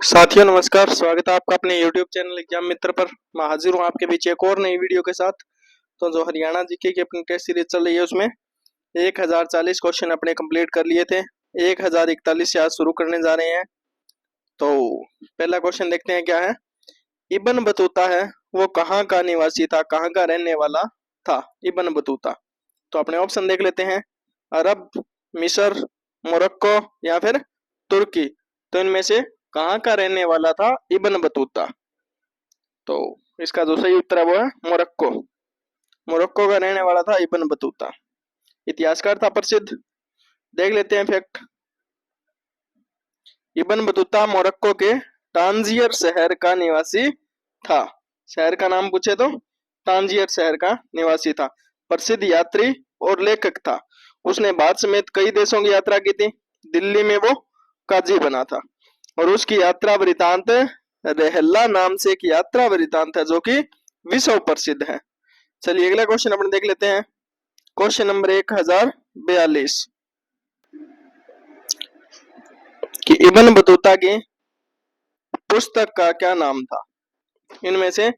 साथियों नमस्कार, स्वागत है आपका अपने YouTube चैनल एग्जाम मित्र पर। मैं हाजिर हूँ आपके बीच एक और नई वीडियो के साथ। तो जो हरियाणा जीके की अपनी टेस्ट सीरीज चल रही है उसमें 1040 क्वेश्चन अपने कंप्लीट कर लिए थे। 1041 से आज शुरू करने जा रहे हैं। तो पहला क्वेश्चन देखते हैं क्या है। इब्न बतूता है वो कहाँ का निवासी था, कहाँ का रहने वाला था इब्न बतूता। तो अपने ऑप्शन देख लेते हैं, अरब, मिस्र, मोरक्को या फिर तुर्की। तो इनमें से कहाँ का रहने वाला था इब्न बतूता। तो इसका जो सही उत्तर है वो है मोरक्को। मोरक्को का रहने वाला था इब्न बतूता। इतिहासकार था प्रसिद्ध। देख लेते हैं फैक्ट। इब्न बतूता मोरक्को के तांजियर शहर का निवासी था। शहर का नाम पूछे तो तांजियर शहर का निवासी था। प्रसिद्ध यात्री और लेखक था। उसने भारत समेत कई देशों की यात्रा की थी। दिल्ली में वो काजी बना था और उसकी यात्रा वृतांत रहला नाम से एक यात्रा वृतांत है जो कि विश्व प्रसिद्ध है। चलिए अगला क्वेश्चन अपन देख लेते हैं। क्वेश्चन नंबर 1042 कि इब्न बतूता की पुस्तक का क्या नाम था। इनमें से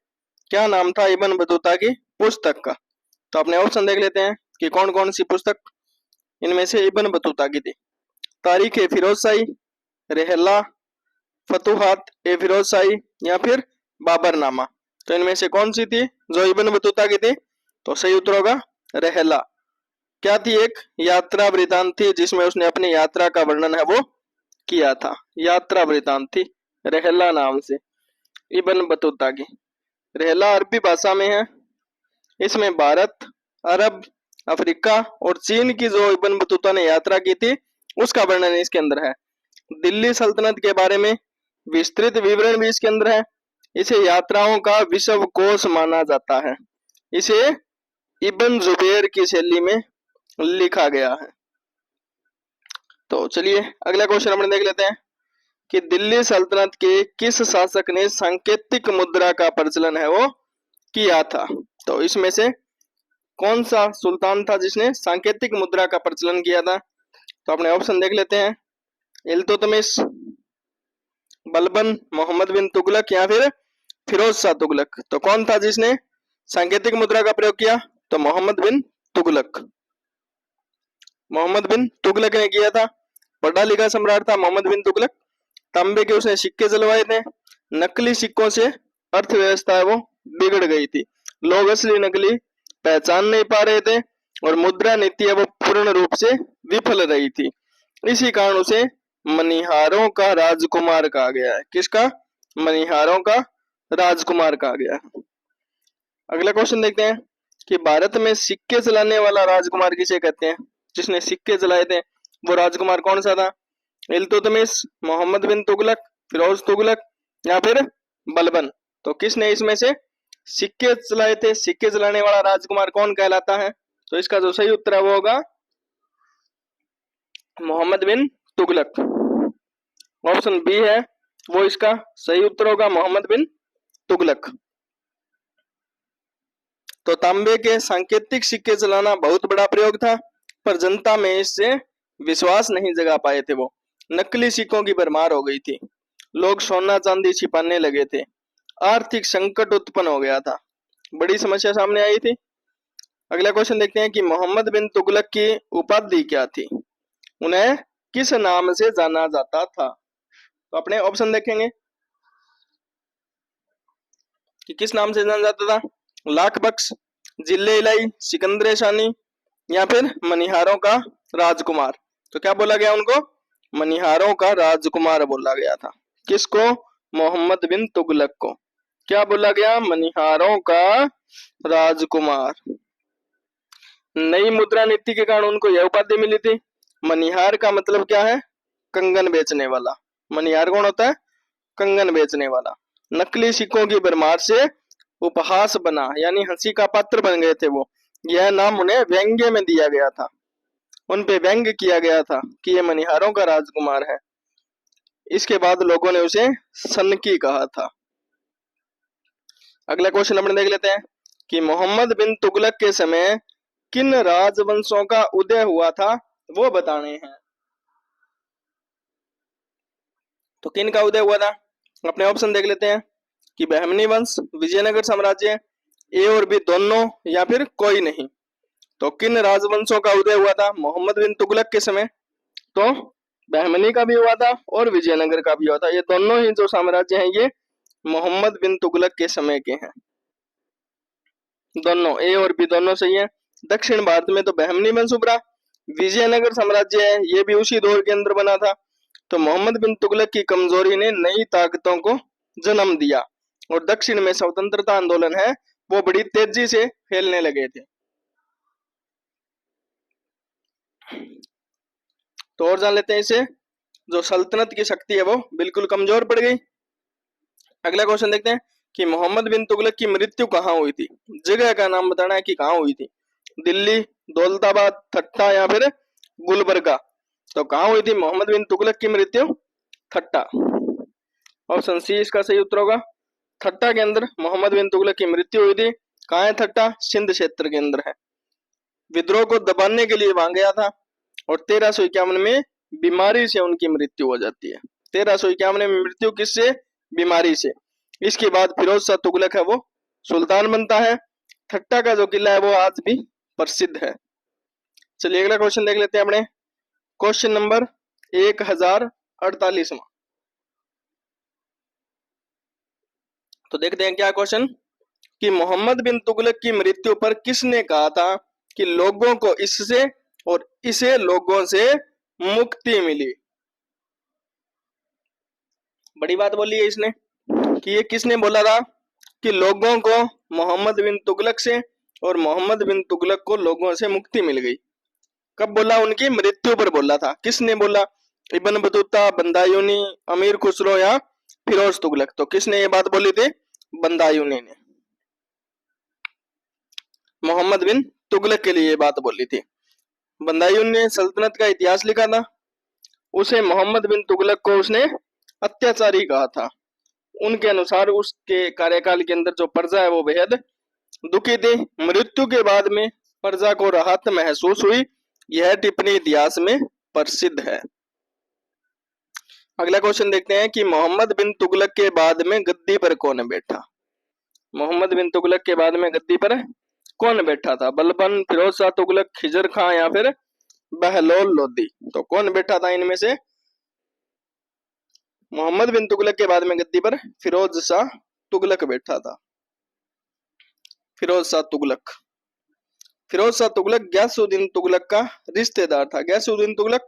क्या नाम था इब्न बतूता की पुस्तक का। तो अपने ऑप्शन देख लेते हैं कि कौन कौन सी पुस्तक इनमें से इब्न बतूता की थी। तारीख ए फिरोजशाही, रहला, फतुहात ए फिरोजशाही या फिर बाबरनामा। तो इनमें से कौन सी थी जो इब्न बतूता की थी। तो सही उत्तर होगा रहला। क्या थी, एक यात्रा वृतांत थी जिसमें उसने अपनी यात्रा का वर्णन है वो किया था। यात्रा वृतांत थी रहला नाम से इब्न बतूता की। रहला अरबी भाषा में है। इसमें भारत, अरब, अफ्रीका और चीन की जो इब्न बतूता ने यात्रा की थी उसका वर्णन इसके अंदर है। दिल्ली सल्तनत के बारे में विस्तृत विवरण भी इसके अंदर है। इसे यात्राओं का विश्व कोश माना जाता है। इसे इब्न जुबैर की शैली में लिखा गया है। तो चलिए अगला क्वेश्चन अपन देख लेते हैं कि दिल्ली सल्तनत के किस शासक ने सांकेतिक मुद्रा का प्रचलन है वो किया था। तो इसमें से कौन सा सुल्तान था जिसने सांकेतिक मुद्रा का प्रचलन किया था। तो अपने ऑप्शन देख लेते हैं, इल्तुतमिश, बलबन, मोहम्मद बिन तुगलक या फिर फिरोज शाह तुगलक। तो कौन था जिसने सांकेतिक मुद्रा का प्रयोग किया। तो मोहम्मद बिन तुगलक। मोहम्मद बिन तुगलक ने किया था। पढ़ा लिखा सम्राट था मोहम्मद बिन तुगलक। तांबे के उसने सिक्के जलवाए थे। नकली सिक्कों से अर्थव्यवस्था है वो बिगड़ गई थी। लोग असली नकली पहचान नहीं पा रहे थे और मुद्रा नीति है वो पूर्ण रूप से विफल रही थी। इसी कारण उसे मनिहारों का राजकुमार कहा गया है। किसका? मनिहारों का राजकुमार कहा गया है। अगला क्वेश्चन देखते हैं कि भारत में सिक्के चलाने वाला राजकुमार किसे कहते हैं। जिसने सिक्के चलाए थे वो राजकुमार कौन सा था। इल्तुतमिश, मोहम्मद बिन तुगलक, फिरोज तुगलक या फिर बलबन। तो किसने इसमें से सिक्के चलाए थे, सिक्के चलाने वाला राजकुमार कौन कहलाता है। तो इसका जो सही उत्तर है वो होगा मोहम्मद बिन तुगलक। ऑप्शन बी है वो इसका सही उत्तर होगा, मोहम्मद बिन तुगलक। तो तांबे के सांकेतिक सिक्के चलाना बहुत बड़ा प्रयोग था पर जनता में इससे विश्वास नहीं जगा पाए थे। वो नकली सिक्कों की भरमार हो गई थी। लोग सोना चांदी छिपाने लगे थे। आर्थिक संकट उत्पन्न हो गया था। बड़ी समस्या सामने आई थी। अगला क्वेश्चन देखते हैं कि मोहम्मद बिन तुगलक की उपाधि क्या थी। उन्हें किस नाम से जाना जाता था। तो अपने ऑप्शन देखेंगे कि किस नाम से जाना जाता था। लाख बख्श, जिले इलाई, सिकंदर शानी या फिर मनिहारों का राजकुमार। तो क्या बोला गया उनको, मनिहारों का राजकुमार बोला गया था। किसको? मोहम्मद बिन तुगलक को। क्या बोला गया? मनिहारों का राजकुमार। नई मुद्रा नीति के कारण उनको यह उपाधि मिली थी। मनिहार का मतलब क्या है? कंगन बेचने वाला। मनिहार कौन होता है? कंगन बेचने वाला। नकली सिक्कों की भरमार से उपहास बना यानी हंसी का पात्र बन गए थे वो। यह नाम उन्हें व्यंग्य में दिया गया था। उन पे व्यंग्य किया गया था कि ये मनिहारों का राजकुमार है। इसके बाद लोगों ने उसे सनकी कहा था। अगला क्वेश्चन अपन देख लेते हैं कि मोहम्मद बिन तुगलक के समय किन राजवंशों का उदय हुआ था वो बताने हैं। तो किन का उदय हुआ था। अपने ऑप्शन देख लेते हैं कि बहमनी वंश, विजयनगर साम्राज्य, ए और बी दोनों, या फिर कोई नहीं। तो किन राजवंशों का उदय हुआ था मोहम्मद बिन तुगलक के समय? तो बहमनी का भी हुआ था और विजयनगर का भी हुआ था। ये दोनों ही जो साम्राज्य हैं ये मोहम्मद बिन तुगलक के समय के हैं। दोनों, ए और बी दोनों सही है। दक्षिण भारत में तो बहमनी वंश उभरा। विजयनगर साम्राज्य है, ये भी उसी दौर के अंदर बना था। तो मोहम्मद बिन तुगलक की कमजोरी ने नई ताकतों को जन्म दिया और दक्षिण में स्वतंत्रता आंदोलन है वो बड़ी तेजी से फैलने लगे थे। तो और जान लेते हैं इसे, जो सल्तनत की शक्ति है वो बिल्कुल कमजोर पड़ गई। अगला क्वेश्चन देखते हैं कि मोहम्मद बिन तुगलक की मृत्यु कहाँ हुई थी? जगह का नाम बताना है कि कहाँ हुई थी। दिल्ली, दौलताबाद, ठट्टा या फिर गुलबर्गा। तो कहाँ हुई थी मोहम्मद बिन तुगलक की मृत्यु? ठट्टा। ऑप्शन सी इसका सही उत्तर होगा। ठट्टा के अंदर मोहम्मद बिन तुगलक की मृत्यु हुई थी। कहाँ है ठट्टा? सिंध क्षेत्र के अंदर है। विद्रोह को दबाने के लिए वहां गया था और 1351 में बीमारी से उनकी मृत्यु हो जाती है। 1351 में मृत्यु किससे? बीमारी से। इसके बाद फिरोज शाह तुगलक है वो सुल्तान बनता है। ठट्टा का जो किला है वो आज भी प्रसिद्ध है। चलिए अगला क्वेश्चन देख लेते हैं अपने। Question number 1048। तो देखते हैं क्या क्वेश्चन, कि मोहम्मद बिन तुगलक की मृत्यु पर किसने कहा था कि लोगों को इससे और इसे लोगों से मुक्ति मिली? बड़ी बात बोली है इसने कि ये किसने बोला था कि लोगों को मोहम्मद बिन तुगलक से और मोहम्मद बिन तुगलक को लोगों से मुक्ति मिल गई। कब बोला? उनकी मृत्यु पर बोला था। किसने बोला? इब्न बतूता, बंदायूनी, अमीर खुसरो या फिरोज तुगलक? तो किसने ये बात बोली थी? बंदायूनी ने मोहम्मद बिन तुगलक के लिए ये बात बोली थी। बंदायूनी ने सल्तनत का इतिहास लिखा था। उसे मोहम्मद बिन तुगलक को उसने अत्याचारी कहा था। उनके अनुसार उसके कार्यकाल के अंदर जो प्रजा है वो बेहद दुखी थी। मृत्यु के बाद में प्रजा को राहत महसूस हुई। यह टिप्पणी इतिहास में प्रसिद्ध है। अगला क्वेश्चन देखते हैं कि मोहम्मद बिन तुगलक के बाद में गद्दी पर कौन बैठा? मोहम्मद बिन तुगलक के बाद में गद्दी पर कौन बैठा था? बलबन, फिरोज शाह तुगलक, खिजर खां या फिर बहलोल लोदी? तो कौन बैठा था इनमें से? मोहम्मद बिन तुगलक के बाद में गद्दी पर फिरोज शाह तुगलक बैठा था। फिरोज शाह तुगलक। फिरोज शाह तुगलक गयासुद्दीन तुगलक का रिश्तेदार था। गयासुद्दीन तुगलक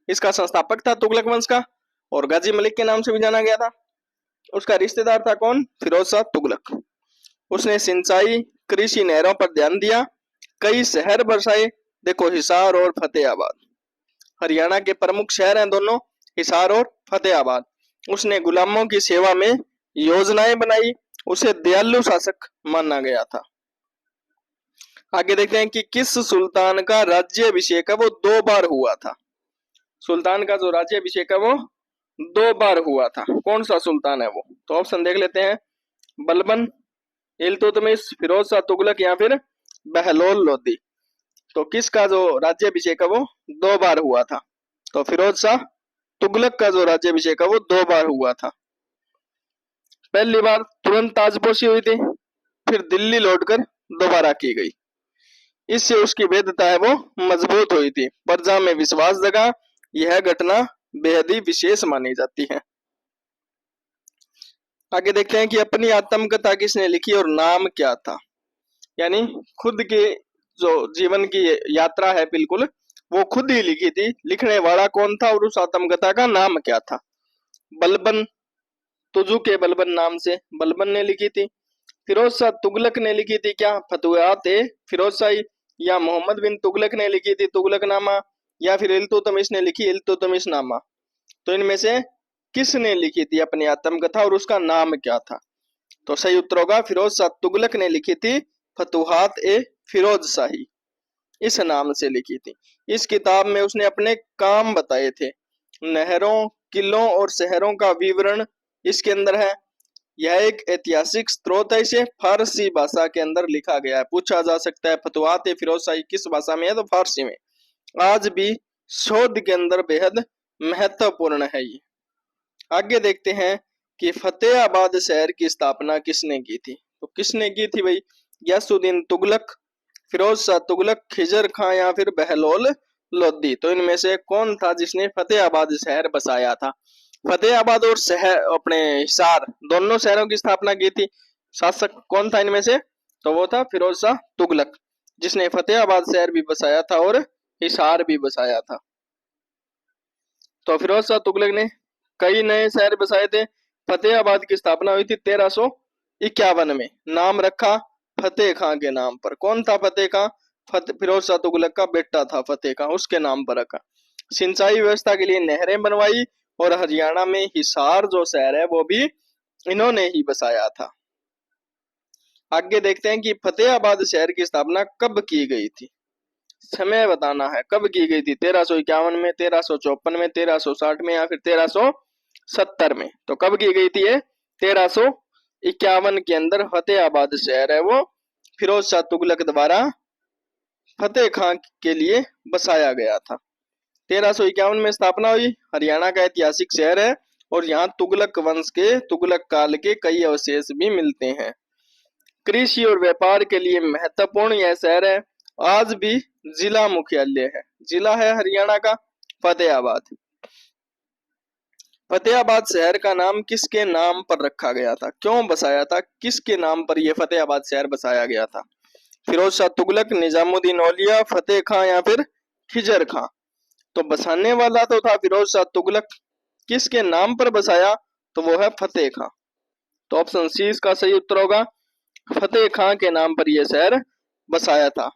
इसका संस्थापक था तुगलक वंश का और गाजी मलिक के नाम से भी जाना गया था। उसका रिश्तेदार था कौन? फिरोज शाह तुगलक। उसने सिंचाई, कृषि, नहरों पर ध्यान दिया। कई शहर बसाए। देखो हिसार और फतेहाबाद, हरियाणा के प्रमुख शहर हैं दोनों, हिसार और फतेहाबाद। उसने गुलामों की सेवा में योजनाएं बनाई। उसे दयालु शासक माना गया था। आगे देखते हैं कि किस सुल्तान का राज्याभिषेक है वो 2 बार हुआ था। सुल्तान का जो राज्याभिषेक है वो 2 बार हुआ था। कौन सा सुल्तान है वो? तो ऑप्शन देख लेते हैं। बलबन, इल्तुतमिश, फिरोज शाह तुगलक या फिर बहलोल लोदी। तो किसका जो राज्याभिषेक है वो 2 बार हुआ था? तो फिरोज शाह तुगलक का जो राज्याभिषेक है वो 2 बार हुआ था। पहली बार तुरंत ताजपोशी हुई थी, फिर दिल्ली लौटकर दोबारा की गई। इससे उसकी वैधता है वो मजबूत हुई थी। प्रजा में विश्वास जगा। यह घटना बेहद ही विशेष मानी जाती है। आगे देखते हैं कि अपनी आत्मकथा किसने लिखी और नाम क्या था? यानी खुद के जो जीवन की यात्रा है बिल्कुल वो खुद ही लिखी थी। लिखने वाला कौन था और उस आत्मकथा का नाम क्या था? बलबन, तुजु के बलबन नाम से बलबन ने लिखी थी। फिरोज शाह तुगलक ने लिखी थी क्या? फतुहात ए फिरोज शाही। या मोहम्मद बिन तुगलक ने लिखी थी तुगलकनामा। या फिर इल्तुतमिश ने लिखी इल्तुतमिश नामा। तो इनमें से किसने लिखी थी अपनी आत्मकथा और उसका नाम क्या था? तो सही उत्तर होगा फिरोज शाह तुगलक ने लिखी थी फतुहात ए फिरोज शाही, इस नाम से लिखी थी। इस किताब में उसने अपने काम बताए थे। नहरों, किलों और शहरों का विवरण इसके अंदर है। यह एक ऐतिहासिक स्रोत है। इसे फारसी भाषा के अंदर लिखा गया है। पूछा जा सकता है फतुहात ए फिरोज शाही किस भाषा में है? तो फारसी में। आज भी शोध के अंदर बेहद महत्वपूर्ण है ये। आगे देखते हैं कि फतेहाबाद शहर की स्थापना किसने की थी? तो किसने की थी भाई? गयासुद्दीन तुगलक, फिरोज शाह तुगलक, खिजर खां या फिर बहलोल लोदी। तो इनमें से कौन था जिसने फतेहाबाद शहर बसाया था? फतेहाबाद और शहर अपने हिसार दोनों शहरों की स्थापना की थी। शासक कौन था इनमें से? तो वो था फिरोज शाह तुगलक, जिसने फतेहाबाद शहर भी बसाया था और हिसार भी बसाया था। तो फिरोज शाह तुगलक ने कई नए शहर बसाए थे। फतेहाबाद की स्थापना हुई थी 1351 में। नाम रखा फतेह खां के नाम पर। कौन था फतेह खां? फिरोज शाह तुगलक का बेटा था फतेह खां, उसके नाम पर रखा। सिंचाई व्यवस्था के लिए नहरें बनवाई और हरियाणा में हिसार जो शहर है वो भी इन्होंने ही बसाया था। आगे देखते हैं कि फतेहाबाद शहर की स्थापना कब की गई थी। समय बताना है कब की गई थी। 1351 में, 1354 में, 1360 में या फिर 1370 में। तो कब की गई थी ये? 1351 के अंदर फतेहाबाद शहर है वो फिरोज शाह तुगलक द्वारा फतेह खां के लिए बसाया गया था। 1351 में स्थापना हुई। हरियाणा का ऐतिहासिक शहर है और यहाँ तुगलक वंश के तुगलक काल के कई अवशेष भी मिलते हैं। कृषि और व्यापार के लिए महत्वपूर्ण यह शहर है। आज भी जिला मुख्यालय है। जिला है हरियाणा का फतेहाबाद। फतेहाबाद शहर का नाम किसके नाम पर रखा गया था? क्यों बसाया था? किसके नाम पर यह फतेहाबाद शहर बसाया गया था? फिरोज शाह तुगलक, निजामुद्दीन औलिया, फतेह खां या फिर खिजर खां। तो बसाने वाला तो था फिरोज शाह तुगलक। किसके नाम पर बसाया? तो वो है फतेह खां। तो ऑप्शन सी इसका सही उत्तर होगा। फतेह खां के नाम पर यह शहर बसाया था।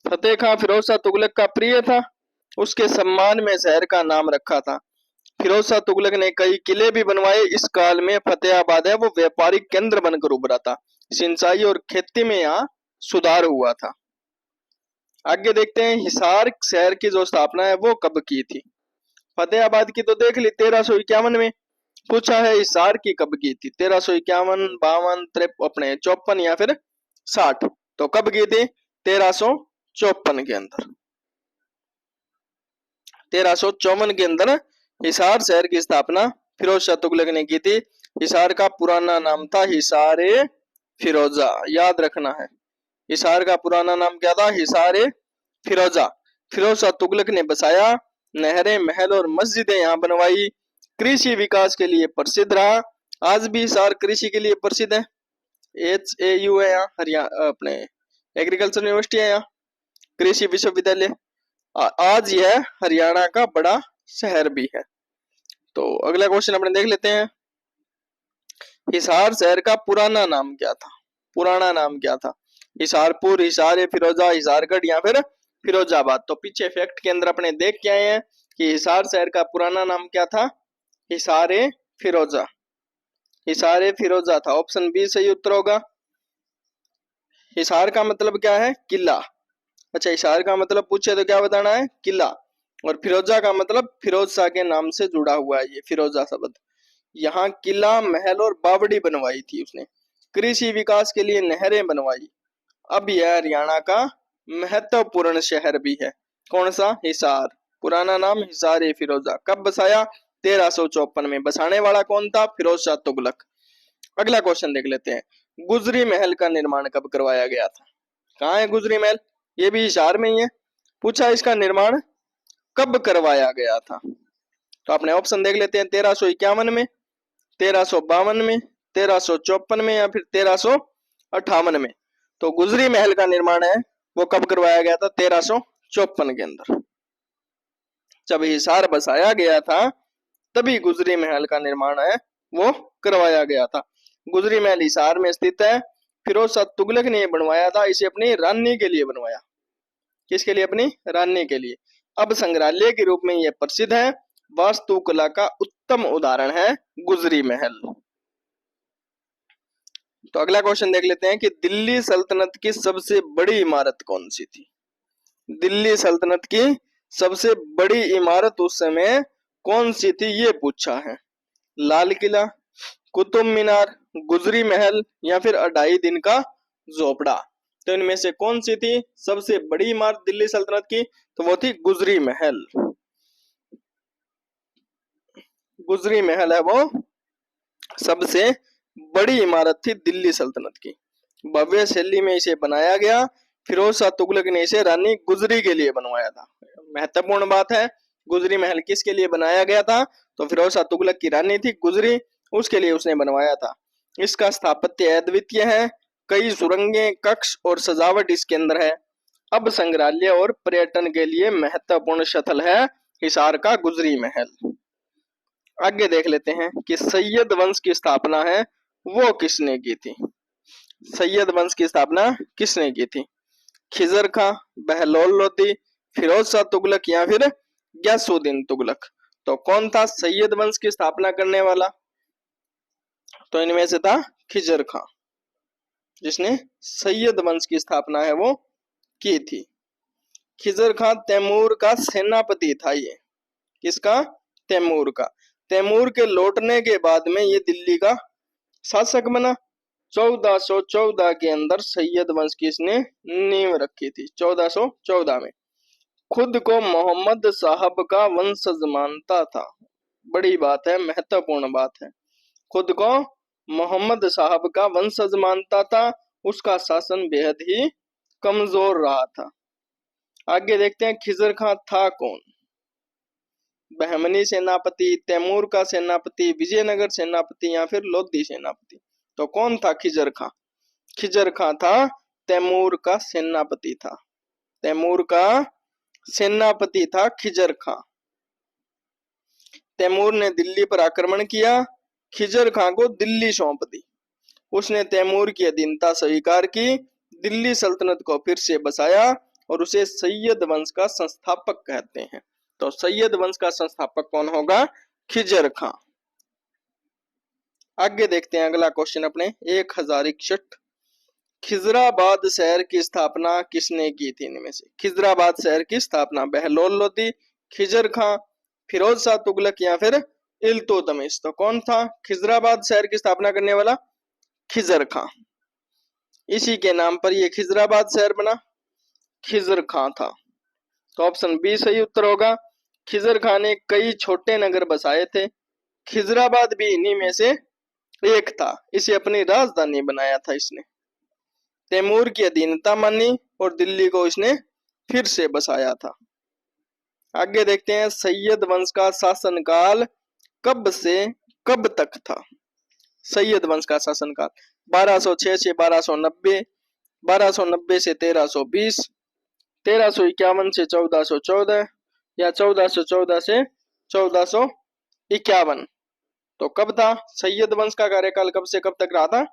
फतेह खां फिरोज शाह तुगलक का प्रिय था। उसके सम्मान में शहर का नाम रखा था। फिरोज शाह तुगलक ने कई किले भी बनवाए। इस काल में फतेहाबाद है वो व्यापारिक केंद्र बनकर उभरा था। सिंचाई और खेती में यहाँ सुधार हुआ था। आगे देखते हैं हिसार शहर की जो स्थापना है वो कब की थी। फतेहाबाद की तो देख ली 1351 में। पूछा है हिसार की कब की थी। 1351, 52, अपने 54 या फिर 60। तो कब की थी? 1354 के अंदर। 1354 के अंदर हिसार शहर की स्थापना फिरोज शाह तुगलक ने की थी। हिसार का पुराना नाम था हिसारे फिरोजा। याद रखना है, हिसार का पुराना नाम क्या था? हिसारे फिरोजा। फिरोज शाह तुगलक ने बसाया। नहरें, महल और मस्जिदें यहाँ बनवाई। कृषि विकास के लिए प्रसिद्ध रहा। आज भी हिसार कृषि के लिए प्रसिद्ध है। HAU है यहाँ हरियाणा, अपने एग्रीकल्चर यूनिवर्सिटी है यहाँ, कृषि विश्वविद्यालय। आज यह हरियाणा का बड़ा शहर भी है। तो अगला क्वेश्चन अपने देख लेते हैं। हिसार शहर का पुराना नाम क्या था? पुराना नाम क्या था? हिसारपुर, हिसार फिरोजा, हिसारगढ़ या फिर फिरोजाबाद। तो पीछे फैक्ट के अंदर अपने देख के आए हैं कि हिसार शहर का पुराना नाम क्या था? हिसारे फिरोजा। हिसारे फिरोजा था। ऑप्शन बी सही उत्तर होगा। हिसार का मतलब क्या है? किला। अच्छा, हिसार का मतलब पूछे तो क्या बताना है? किला। और फिरोजा का मतलब फिरोज शाह के नाम से जुड़ा हुआ है ये फिरोजा शब्द। यहाँ किला, महल और बावड़ी बनवाई थी उसने। कृषि विकास के लिए नहरें बनवाई। अब यह हरियाणा का महत्वपूर्ण शहर भी है। कौन सा? हिसार। पुराना नाम हिसार ए फिरोजा। कब बसाया? 1354 में। बसाने वाला कौन था? फिरोज शाह तुगलक। अगला क्वेश्चन देख लेते हैं। गुजरी महल का निर्माण कब करवाया गया था? कहाँ है गुजरी महल? ये भी हिसार में ही है। पूछा इसका निर्माण कब करवाया गया था। तो आपने ऑप्शन देख लेते हैं। 1351 में, 1352 में, 1354 में या फिर 1358 में। तो गुजरी महल का निर्माण है वो कब करवाया गया था? 1354 के अंदर। जब हिसार बसाया गया था तभी गुजरी महल का निर्माण है वो करवाया गया था। गुजरी महल हिसार में स्थित है। फिरोज शाह तुगलक ने बनवाया था। इसे अपनी रानी के लिए बनवाया। किसके लिए? अपनी रानी के लिए। अब संग्रहालय के रूप में यह प्रसिद्ध है। वास्तुकला का उत्तम उदाहरण है गुजरी महल। तो अगला क्वेश्चन देख लेते हैं कि दिल्ली सल्तनत की सबसे बड़ी इमारत कौन सी थी। दिल्ली सल्तनत की सबसे बड़ी इमारत उस समय कौन सी थी ये पूछा है। लाल किला, कुतुब मीनार, गुजरी महल या फिर 2.5 दिन का झोपड़ा। तो इनमें से कौन सी थी सबसे बड़ी इमारत दिल्ली सल्तनत की? तो वो थी गुजरी महल। गुजरी महल है वो सबसे बड़ी इमारत थी दिल्ली सल्तनत की। भव्य शैली में इसे बनाया गया। फिरोज शाह तुगलक ने इसे रानी गुजरी के लिए बनवाया था। महत्वपूर्ण बात है, गुजरी महल किसके लिए बनाया गया था? तो फिरोज शाह तुगलक की रानी थी गुजरी, उसके लिए उसने बनवाया था। इसका स्थापत्य अद्वितीय है। कई सुरंगें, कक्ष और सजावट इसके अंदर है। अब संग्रहालय और पर्यटन के लिए महत्वपूर्ण स्थल है हिसार का गुजरी महल। आगे देख लेते हैं कि सैयद वंश की स्थापना है वो किसने की थी। सैयद वंश की स्थापना किसने की थी? खिजर खां, बहलोल लोदी, फिरोज शाह तुगलक या फिर गयासुद्दीन तुगलक। तो कौन था सैयद वंश की स्थापना करने वाला? तो इनमें से था खिजर खां, जिसने सैयद वंश की स्थापना है वो की थी। खिजर खां तैमूर का सेनापति था। ये किसका? तैमूर का। तैमूर के लौटने के बाद में ये दिल्ली का शासक बना। 1414 के अंदर सैयद वंश की इसने नींव रखी थी। 1414 में खुद को मोहम्मद साहब का वंशज मानता था। बड़ी बात है, महत्वपूर्ण बात है। खुद को मोहम्मद साहब का वंशज मानता था। उसका शासन बेहद ही कमजोर रहा था। आगे देखते हैं खिजर खां था कौन? बहमनी सेनापति, तैमूर का सेनापति, विजयनगर सेनापति या फिर लोधी सेनापति। तो कौन था खिजर खां? खिजर खां था तैमूर का सेनापति था। तैमूर का सेनापति था खिजर खां। तैमूर ने दिल्ली पर आक्रमण किया, खिजर खां को दिल्ली सौंप दी। उसने तैमूर की अधीनता स्वीकार की, दिल्ली सल्तनत को फिर से बसाया और उसे सैयद वंश का संस्थापक कहते हैं। तो सैयद वंश का संस्थापक कौन होगा? खिजर खां। आगे देखते हैं अगला क्वेश्चन अपने 1061। खिजराबाद शहर की स्थापना किसने की थी? इनमें से खिजराबाद शहर की स्थापना बहलोल लोदी, खिजर खां, फिरोज शाह तुगलक या फिर इल्तुतमिश। तो कौन था खिजराबाद शहर की स्थापना करने वाला? खिजर खां। इसी के नाम पर यह खिजराबाद शहर बना, खिजर खां था। तो ऑप्शन बी सही उत्तर होगा। खिजर खां ने कई छोटे नगर बसाए थे, खिजराबाद भी इन्हीं में से एक था। इसे अपनी राजधानी बनाया था इसने। तैमूर की अधीनता मानी और दिल्ली को इसने फिर से बसाया था। आगे देखते हैं सैयद वंश का शासनकाल कब से कब तक था? सैयद वंश का शासनकाल 1206 से 1290, 1290 से 1320, 1351 से 1414 या 1414 से 1451। तो कब था सैयद वंश का कार्यकाल? कब से कब तक रहा था?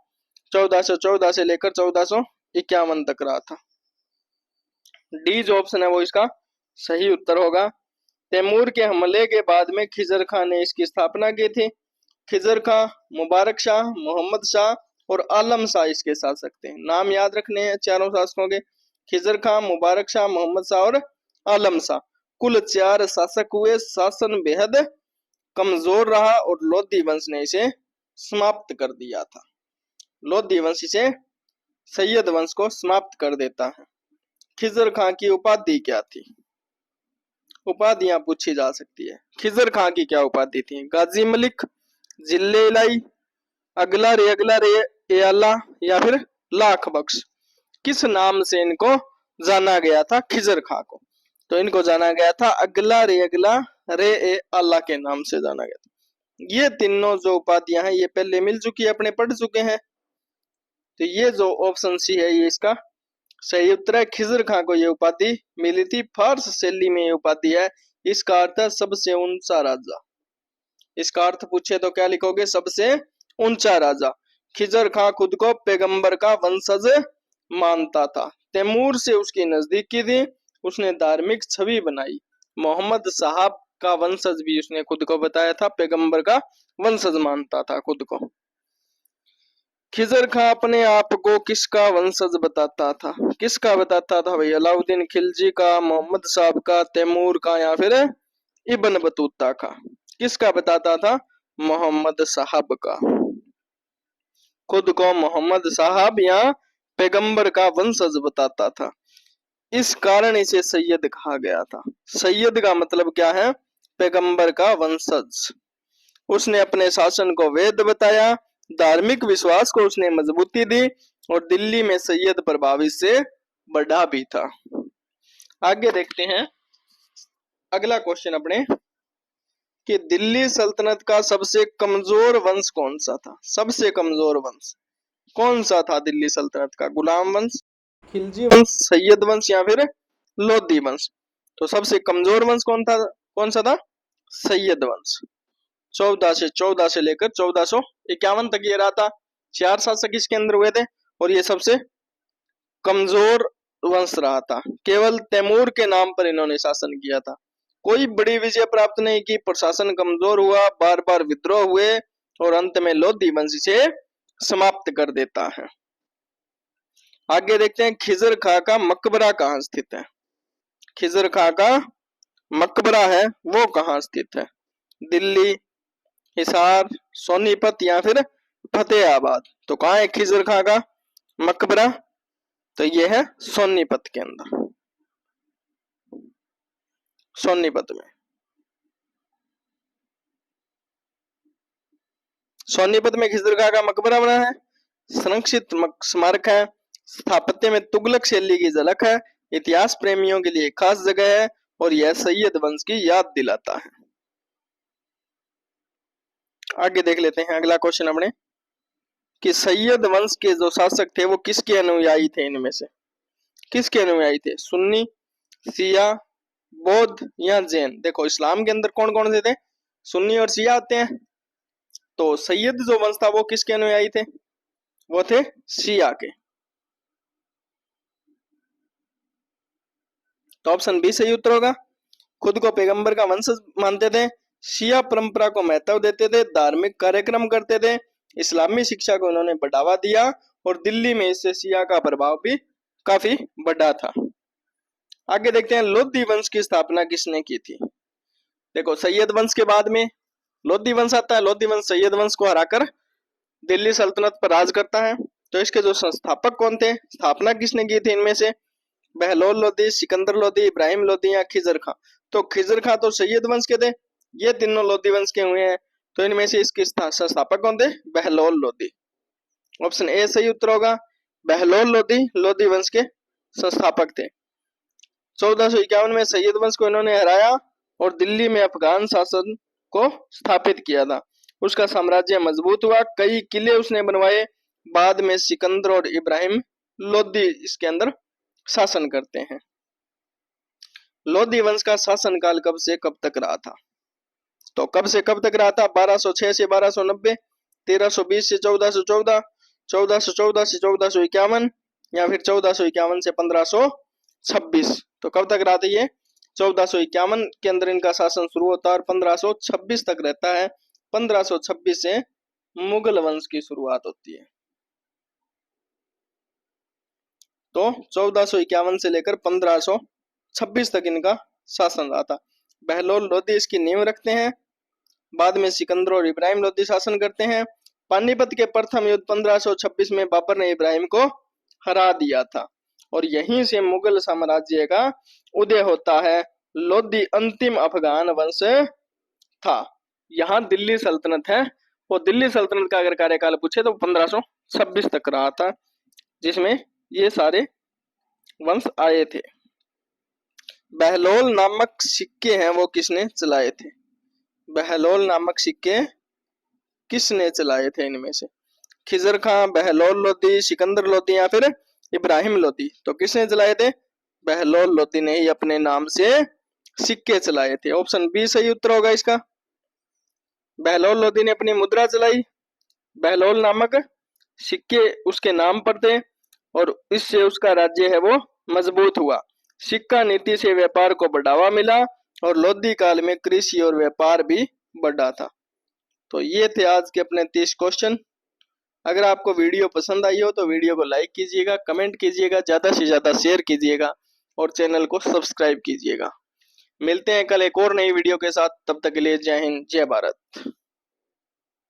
1414 से लेकर 1451 तक रहा था। डी जो ऑप्शन है वो इसका सही उत्तर होगा। तैमूर के हमले के बाद में खिजर खां ने इसकी स्थापना की थी। खिजर खां, मुबारक शाह, मोहम्मद शाह और आलम शाह इसके शासक थे। नाम याद रखने हैं चारों शासकों के, खिजर खां, मुबारक शाह, मोहम्मद शाह और आलम शाह। कुल 4 शासक हुए। शासन बेहद कमजोर रहा और लोधी वंश ने इसे समाप्त कर दिया था। लोधी वंश इसे सैयद वंश को समाप्त कर देता है। खिजर खां की उपाधि क्या थी? उपाधियां पूछी जा सकती है। खिजर खां की क्या उपाधि थी? गाजी मलिक, जिले इलाई, अगला रे एला या फिर लाख बख्श। किस नाम से इनको जाना गया था खिजर खां को? तो इनको जाना गया था अगला रे ए आला के नाम से जाना गया था। ये तीनों जो उपाधियां हैं ये पहले मिल चुकी है, अपने पढ़ चुके हैं। तो ये जो ऑप्शन सी है ये इसका सही उत्तर है। खिजर खां को ये उपाधि मिली थी। फारस शैली में ये उपाधि है। इसका अर्थ है सबसे ऊंचा राजा। इसका अर्थ पूछे तो क्या लिखोगे? सबसे ऊंचा राजा। खिजर खां खुद को पैगंबर का वंशज मानता था। तैमूर से उसकी नजदीकी थी। उसने धार्मिक छवि बनाई। मोहम्मद साहब का वंशज भी उसने खुद को बताया था। पैगंबर का वंशज मानता था खुद को। खिजर खां अपने आप को किसका वंशज बताता था? किसका बताता था भाई? अलाउद्दीन खिलजी का, मोहम्मद साहब का, तैमूर का या फिर इब्न बतूता का? किसका बताता था? मोहम्मद साहब का। खुद को मोहम्मद साहब या पैगंबर का वंशज बताता था। इस कारण इसे सैयद कहा गया था। सैयद का मतलब क्या है? पैगंबर का वंशज। उसने अपने शासन को वैध बताया, धार्मिक विश्वास को उसने मजबूती दी और दिल्ली में सैयद प्रभाव से बढ़ा भी था। आगे देखते हैं अगला क्वेश्चन अपने कि दिल्ली सल्तनत का सबसे कमजोर वंश कौन सा था। सबसे कमजोर वंश कौन सा था दिल्ली सल्तनत का? गुलाम वंश, खिलजी वंश, सैयद वंश या फिर लोधी वंश? तो सबसे कमजोर वंश कौन था? कौन सा था? सैयद वंश। 14 से लेकर 1451 तक ये रहा था। 4 शासक इसके अंदर हुए थे और ये सबसे कमजोर वंश रहा था। केवल तैमूर के नाम पर इन्होंने शासन किया था। कोई बड़ी विजय प्राप्त नहीं की, प्रशासन कमजोर हुआ, बार बार विद्रोह हुए और अंत में लोधी वंश इसे समाप्त कर देता है। आगे देखते हैं खिजर खां का मकबरा कहाँ स्थित है। खिजर खां का मकबरा है वो कहाँ स्थित है? दिल्ली, हिसार, सोनीपत या फिर फतेहाबाद? तो कहाँ है खिजर खां का मकबरा? तो ये है सोनीपत के अंदर, सोनीपत में। सोनीपत में खिजर खां का मकबरा बना है। संरक्षित स्मारक है। स्थापत्य में तुगलक शैली की झलक है। इतिहास प्रेमियों के लिए खास जगह है और यह सैयद वंश की याद दिलाता है। आगे देख लेते हैं अगला क्वेश्चन अपने कि सैयद वंश के जो शासक थे वो किसके अनुयायी थे? इनमें से किसके अनुयायी थे? सुन्नी, शिया, बौद्ध या जैन? देखो इस्लाम के अंदर कौन कौन से थे? सुन्नी और शिया आते हैं। तो सैयद जो वंश था वो किसके अनुयायी थे? वो थे शिया के। तो ऑप्शन बी सही उत्तर होगा। खुद को पैगंबर का वंशज मानते थे, शिया परंपरा को महत्व देते थे, धार्मिक कार्यक्रम करते थे, इस्लामी शिक्षा को उन्होंने बढ़ावा दिया और दिल्ली में इससे शिया का प्रभाव भी काफी बढ़ा था। आगे देखते हैं लोधी वंश की स्थापना किसने की थी। देखो सैयद वंश के बाद में लोधी वंश आता है। लोधी वंश सैयद वंश को हराकर दिल्ली सल्तनत पर राज करता है। तो इसके जो संस्थापक कौन थे, स्थापना किसने की थी इनमें से? बहलोल लोधी, सिकंदर लोधी, इब्राहिम लोधी या खिजर खां? तो खिजर खां तो सैयद वंश के थे, ये तीनों लोधी वंश के हुए हैं। तो इनमें से इसके संस्थापक कौन थे? बहलोल लोधी। ऑप्शन ए सही उत्तर होगा। बहलोल लोधी लोधी वंश के संस्थापक थे। 1451 में सैयद वंश को इन्होंने हराया और दिल्ली में अफगान शासन को स्थापित किया था। उसका साम्राज्य मजबूत हुआ, कई किले उसने बनवाए। बाद में सिकंदर और इब्राहिम लोधी इसके अंदर शासन करते हैं। लोधी वंश का शासनकाल कब से कब तक रहा था? तो कब से कब तक रहा था? 1206 से 1290, 1320 से 1414, 1414 से 1451 या फिर 1451 से 1526। तो कब तक रहा था ये? 1451 के अंदर इनका शासन शुरू होता है और 1526 तक रहता है। 1526 से मुगल वंश की शुरुआत होती है। तो 1451 से लेकर 1526 तक इनका शासन रहा था। बहलोल लोधी इसकी नींव रखते हैं। बाद में सिकंदर और इब्राहिम लोधी शासन करते हैं। पानीपत के प्रथम युद्ध 1526 में बाबर ने इब्राहिम को हरा दिया था और यहीं से मुगल साम्राज्य का उदय होता है। लोधी अंतिम अफगान वंश था। यहाँ दिल्ली सल्तनत है वो दिल्ली सल्तनत का अगर कार्यकाल पूछे तो 1526 तक रहा था, जिसमें ये सारे वंश आए थे। बहलोल नामक सिक्के हैं वो किसने चलाए थे? बहलोल नामक सिक्के किसने चलाए थे इनमें से? खिजर खां, बहलोल लोधी, सिकंदर लोधी या फिर इब्राहिम लोधी? तो किसने चलाए थे? बहलोल लोधी ने ही अपने नाम से सिक्के चलाए थे। ऑप्शन बी सही उत्तर होगा इसका। बहलोल लोधी ने अपनी मुद्रा चलाई, बहलोल नामक सिक्के उसके नाम पर थे और इससे उसका राज्य है वो मजबूत हुआ। सिक्का नीति से व्यापार को बढ़ावा मिला और लोधी काल में कृषि और व्यापार भी बढ़ा था। तो ये थे आज के अपने 30 क्वेश्चन। अगर आपको वीडियो पसंद आई हो तो वीडियो को लाइक कीजिएगा, कमेंट कीजिएगा, ज्यादा से ज्यादा शेयर कीजिएगा और चैनल को सब्सक्राइब कीजिएगा। मिलते हैं कल एक और नई वीडियो के साथ, तब तक के लिए जय हिंद, जय भारत।